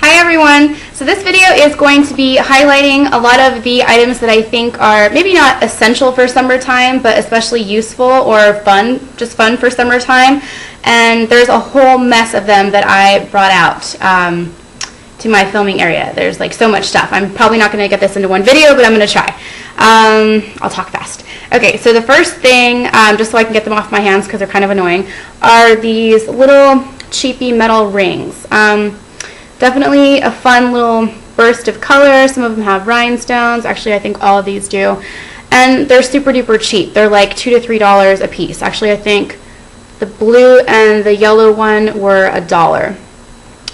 Hi everyone! So this video is going to be highlighting a lot of the items that I think are maybe not essential for summertime, but especially useful or fun, just fun for summertime. And there's a whole mess of them that I brought out to my filming area. There's like so much stuff. I'm probably not going to get this into one video, but I'm going to try. I'll talk fast. Okay, so the first thing, just so I can get them off my hands because they're kind of annoying, are these little cheapy metal rings. Definitely a fun little burst of color. Some of them have rhinestones. Actually, I think all of these do. And they're super duper cheap. They're like $2 to $3 a piece. Actually, I think the blue and the yellow one were $1.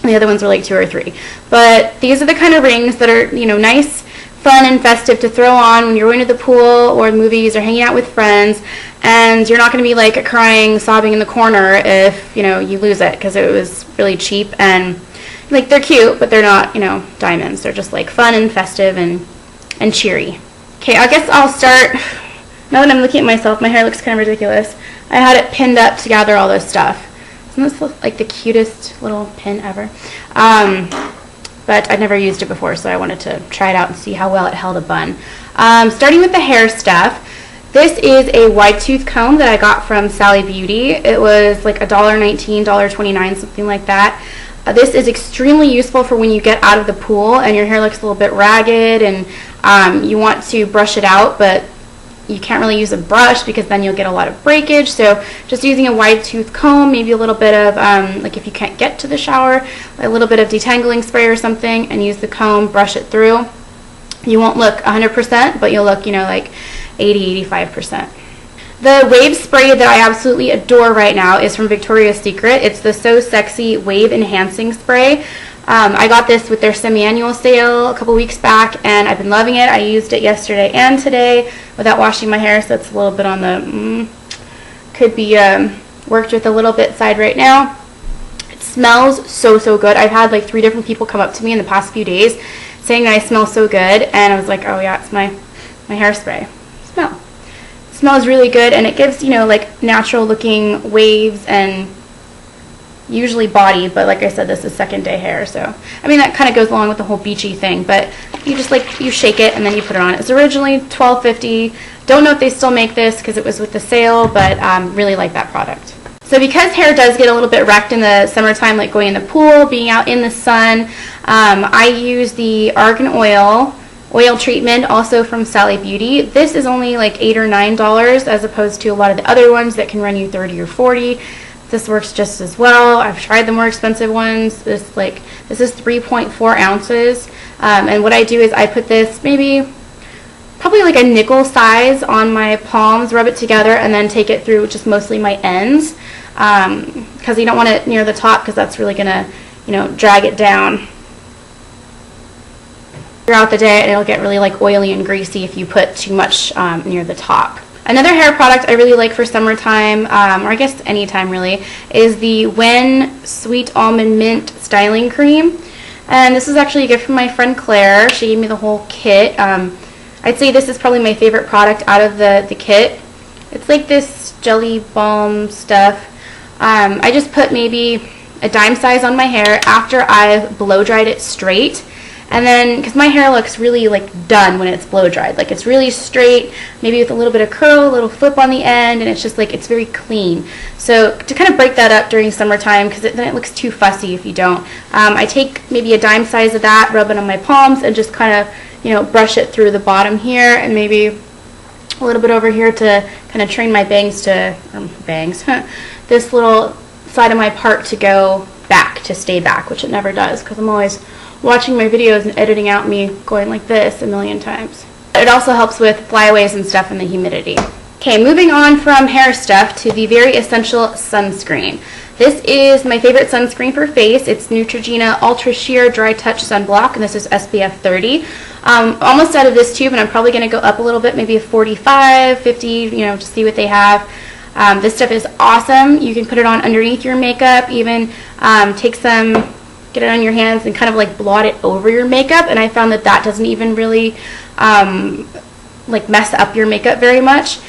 The other ones were like $2 or $3. But these are the kind of rings that are, nice, fun, and festive to throw on when you're going to the pool or the movies or hanging out with friends. And you're not going to be like crying, sobbing in the corner if, you lose it because it was really cheap. And like they're cute, but they're not, diamonds. They're just like fun and festive and cheery. Okay, I guess I'll start. Now that I'm looking at myself, my hair looks kind of ridiculous. I had it pinned up to gather all this stuff. Doesn't this look like the cutest little pin ever? But I'd never used it before, so I wanted to try it out and see how well it held a bun. Starting with the hair stuff. This is a wide tooth comb that I got from Sally Beauty. It was like $1.19, $1.29, something like that. This is extremely useful for when you get out of the pool and your hair looks a little bit ragged and you want to brush it out, but you can't really use a brush because then you'll get a lot of breakage. So just using a wide tooth comb, maybe a little bit of, like if you can't get to the shower, a little bit of detangling spray or something, and use the comb, brush it through. You won't look 100%, but you'll look, like 80, 85%. The wave spray that I absolutely adore right now is from Victoria's Secret. It's the So Sexy Wave Enhancing Spray. I got this with their semi-annual sale a couple weeks back, and I've been loving it. I used it yesterday and today without washing my hair, so it's a little bit on the could be worked with a little bit side right now. It smells so good. I've had like 3 different people come up to me in the past few days saying that I smell so good, and I was like, oh yeah, it's my hairspray. Smell. It smells really good, and it gives, like natural looking waves and usually body, but like I said, this is second day hair, so I mean that kind of goes along with the whole beachy thing, but you just you shake it and then you put it on. It's originally $12.50. Don't know if they still make this because it was with the sale, but really like that product. So because hair does get a little bit wrecked in the summertime, like going in the pool, being out in the sun, I use the argan oil treatment, also from Sally Beauty. This is only like $8 or $9 as opposed to a lot of the other ones that can run you $30 or $40. This works just as well. I've tried the more expensive ones. This is 3.4 ounces. And what I do is I put this probably like a nickel size on my palms, rub it together, and then take it through just mostly my ends. Because you don't want it near the top because that's really gonna, drag it down throughout the day, and it'll get really like oily and greasy if you put too much near the top. Another hair product I really like for summertime, or I guess anytime really, is the Wen Sweet Almond Mint Styling Cream. And this is actually a gift from my friend Claire. She gave me the whole kit. I'd say this is probably my favorite product out of the kit. It's like this jelly balm stuff. I just put maybe a dime size on my hair after I've blow dried it straight. And then, because my hair looks really like done when it's blow dried, like it's really straight, maybe with a little bit of curl, a little flip on the end, and it's just like, it's very clean. So to kind of break that up during summertime, because then it looks too fussy if you don't, I take maybe a dime size of that, rub it on my palms, and just kind of, brush it through the bottom here, and maybe a little bit over here to kind of train my bangs to, this little side of my part to go back, to stay back, which it never does, because I'm always watching my videos and editing out me going like this a million times. It also helps with flyaways and stuff in the humidity. Okay, moving on from hair stuff to the very essential sunscreen. This is my favorite sunscreen for face. It's Neutrogena Ultra Sheer Dry Touch Sunblock, and this is SPF 30. Almost out of this tube, and I'm probably going to go up a little bit, maybe a 45, 50, to see what they have. This stuff is awesome. You can put it on underneath your makeup, even take some, get it on your hands and kind of like blot it over your makeup, and I found that doesn't even really like mess up your makeup very much.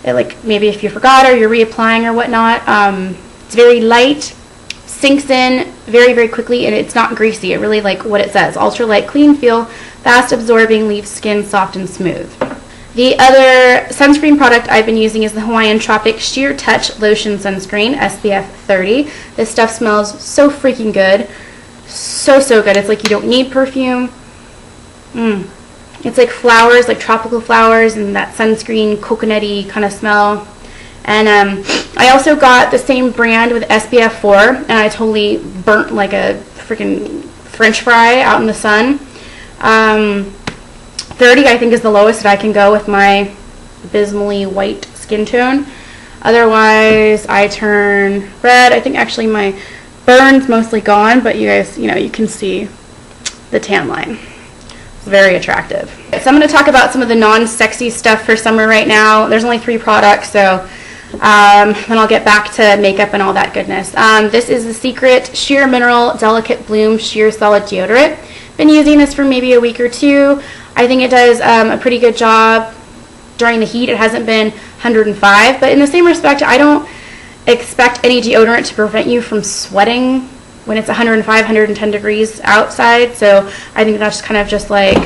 It, like maybe if you forgot or you're reapplying or whatnot. It's very light, sinks in very, very quickly, and it's not greasy. It really, like what it says, ultra light, clean feel, fast absorbing, leaves skin soft and smooth. The other sunscreen product I've been using is the Hawaiian Tropic Sheer Touch Lotion Sunscreen, SPF 30. This stuff smells so freaking good. So, so good. It's like you don't need perfume. It's like flowers, like tropical flowers, and that sunscreen coconutty kind of smell. And I also got the same brand with SPF 4, and I totally burnt like a freaking French fry out in the sun. 30 I think is the lowest that I can go with my abysmally white skin tone. Otherwise, I turn red. I think actually my burn's mostly gone, but you guys, you know, you can see the tan line. It's very attractive. So I'm going to talk about some of the non-sexy stuff for summer right now. There's only 3 products, so then I'll get back to makeup and all that goodness. This is the Secret Sheer Mineral Delicate Bloom Sheer Solid Deodorant. Been using this for maybe a week or 2. I think it does a pretty good job during the heat. It hasn't been 105, but in the same respect, I don't expect any deodorant to prevent you from sweating when it's 105, 110 degrees outside. So I think that's kind of just like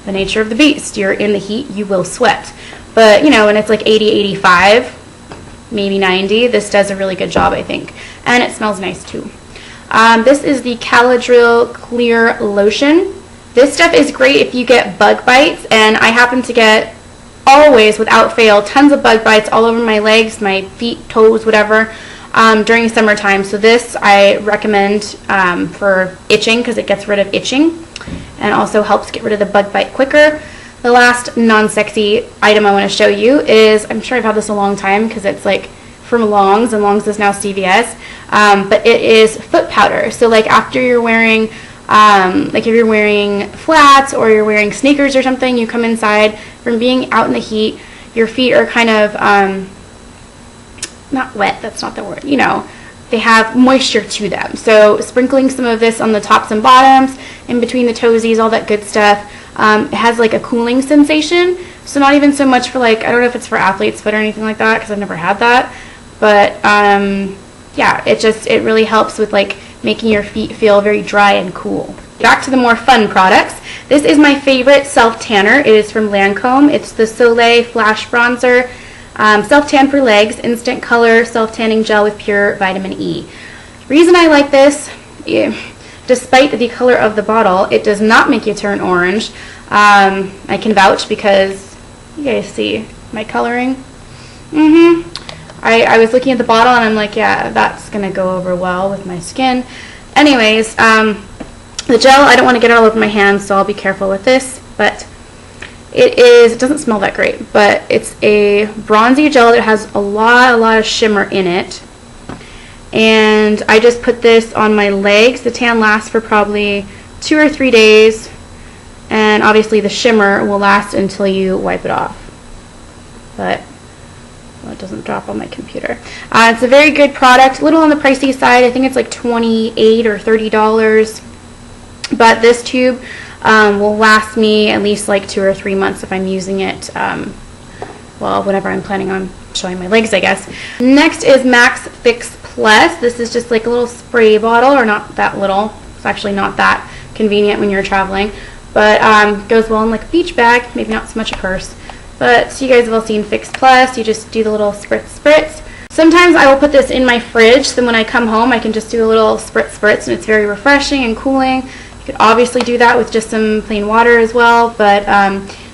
the nature of the beast. You're in the heat, you will sweat. But, you know, when it's like 80, 85, maybe 90, this does a really good job, I think. And it smells nice too. This is the Caladryl Clear Lotion. This stuff is great if you get bug bites, and I happen to get, always without fail, tons of bug bites all over my legs, my feet, toes, whatever, during summertime. So this I recommend for itching, because it gets rid of itching and also helps get rid of the bug bite quicker. The last non-sexy item I want to show you is, I'm sure I've had this a long time because it's like from Longs, and Longs is now CVS, but it is foot powder. So like after you're wearing like if you're wearing flats or you're wearing sneakers or something, you come inside from being out in the heat, your feet are kind of, not wet, that's not the word, you know, they have moisture to them. So sprinkling some of this on the tops and bottoms, in between the toesies, all that good stuff, it has like a cooling sensation. So not even so much for like, I don't know if it's for athlete's foot or anything like that, because I've never had that. But yeah, it really helps with like making your feet feel very dry and cool. Back to the more fun products. This is my favorite self-tanner. It is from Lancome. It's the Soleil Flash Bronzer Self-Tan for Legs Instant Color Self-Tanning Gel with Pure Vitamin E. Reason I like this, despite the color of the bottle, it does not make you turn orange. I can vouch because you guys see my coloring. I was looking at the bottle and I'm like, yeah, that's going to go over well with my skin. Anyways, the gel, I don't want to get it all over my hands, so I'll be careful with this. But it doesn't smell that great, but it's a bronzy gel that has a lot of shimmer in it. And I just put this on my legs. The tan lasts for probably 2 or 3 days. And obviously the shimmer will last until you wipe it off. But well, it doesn't drop on my computer. It's a very good product, a little on the pricey side. I think it's like $28 or $30. But this tube will last me at least like 2 or 3 months if I'm using it, well, whenever I'm planning on showing my legs, I guess. Next is Max Fix Plus. This is just like a little spray bottle, or not that little. It's actually not that convenient when you're traveling. But goes well in like a beach bag, maybe not so much a purse. But so you guys have all seen Fix Plus. You just do the little spritz. Sometimes I will put this in my fridge, so when I come home I can just do a little spritz, and it's very refreshing and cooling. You could obviously do that with just some plain water as well, but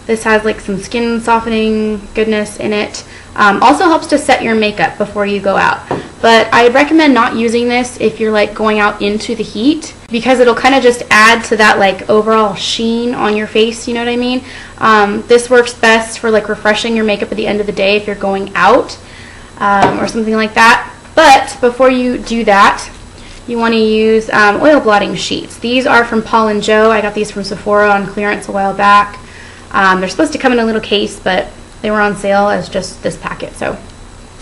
this has like some skin softening goodness in it. Also helps to set your makeup before you go out. But I'd recommend not using this if you're like going out into the heat, because it'll kind of just add to that like overall sheen on your face, you know what I mean? This works best for like refreshing your makeup at the end of the day if you're going out or something like that. But before you do that, you want to use oil blotting sheets. These are from Paul & Joe. I got these from Sephora on clearance a while back. They're supposed to come in a little case, but they were on sale as just this packet. So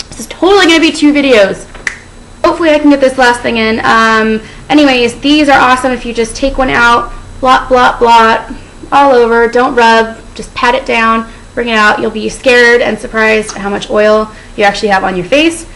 this is totally going to be 2 videos. Hopefully I can get this last thing in. Anyways, these are awesome if you just take one out, blot, blot, blot, all over. Don't rub, just pat it down, bring it out. You'll be scared and surprised at how much oil you actually have on your face.